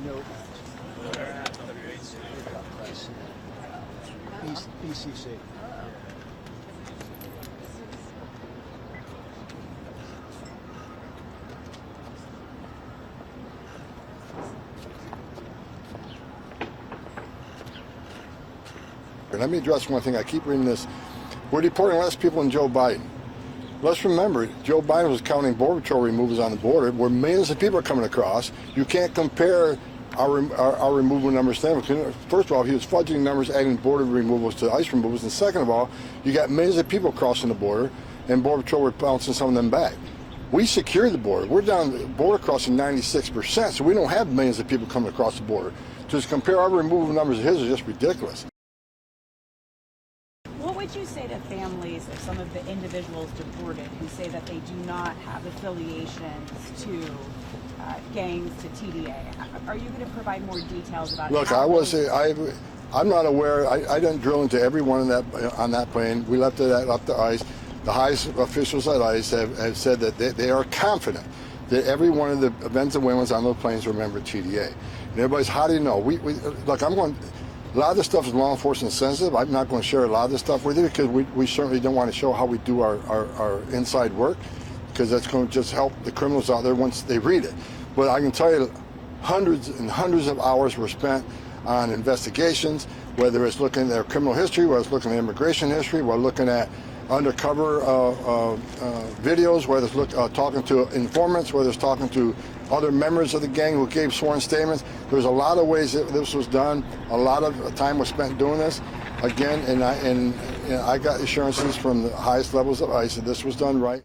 No. BCC. Let me address one thing. I keep reading this. We're deporting less people than Joe Biden. Let's remember, Joe Biden was counting Border Patrol removals on the border, where millions of people are coming across. You can't compare our removal numbers to them. First of all, he was fudging numbers, adding border removals to ICE removals. And second of all, you got millions of people crossing the border, and Border Patrol were bouncing some of them back. We secure the border. We're down the border crossing 96%, so we don't have millions of people coming across the border. To compare our removal numbers to his is just ridiculous. What would you say to families of some of the individuals deported who say that they do not have affiliations to gangs, to TDA? Are you going to provide more details about? Look, I'm not aware. I didn't drill into every one on that plane. We left it up to ICE. The highest officials at ICE have said that they are confident that every one of the events and women's on those planes remember TDA. And everybody's, how do you know? Look, I'm going. A lot of this stuff is law enforcement sensitive. I'm not going to share a lot of this stuff with you because we certainly don't want to show how we do our inside work, because that's going to just help the criminals out there once they read it. But I can tell you hundreds and hundreds of hours were spent on investigations, whether it's looking at their criminal history, whether it's looking at immigration history, whether looking at undercover videos, whether it's talking to informants, whether it's talking to other members of the gang who gave sworn statements. There's a lot of ways that this was done. A lot of time was spent doing this. Again, and I got assurances from the highest levels of ICE that this was done right.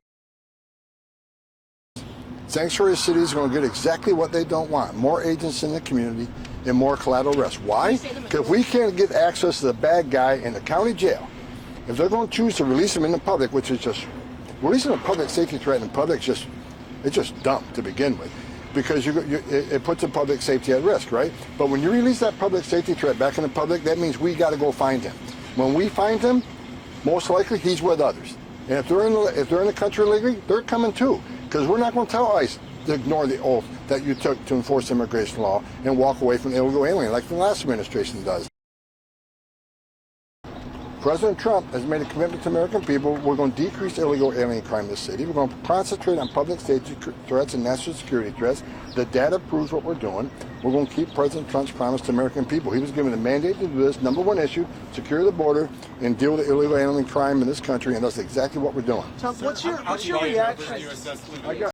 Sanctuary cities are going to get exactly what they don't want: more agents in the community and more collateral arrests. Why? Because if we can't get access to the bad guy in the county jail, if they're going to choose to release him in the public, which is just releasing a public safety threat in public, it's just dumb to begin with, because it puts the public safety at risk, right? But when you release that public safety threat back in the public, that means we got to go find him. When we find him, most likely he's with others. And if they're in the country illegally, they're coming too, because we're not going to tell ICE to ignore the oath that you took to enforce immigration law and walk away from illegal alien like the last administration does. President Trump has made a commitment to American people. We're going to decrease illegal alien crime in this city. We're going to concentrate on public safety threats and national security threats. The data proves what we're doing. We're going to keep President Trump's promise to American people. He was given a mandate to do this. Number one issue: secure the border and deal with the illegal alien crime in this country, and that's exactly what we're doing. Tom, what's your reaction?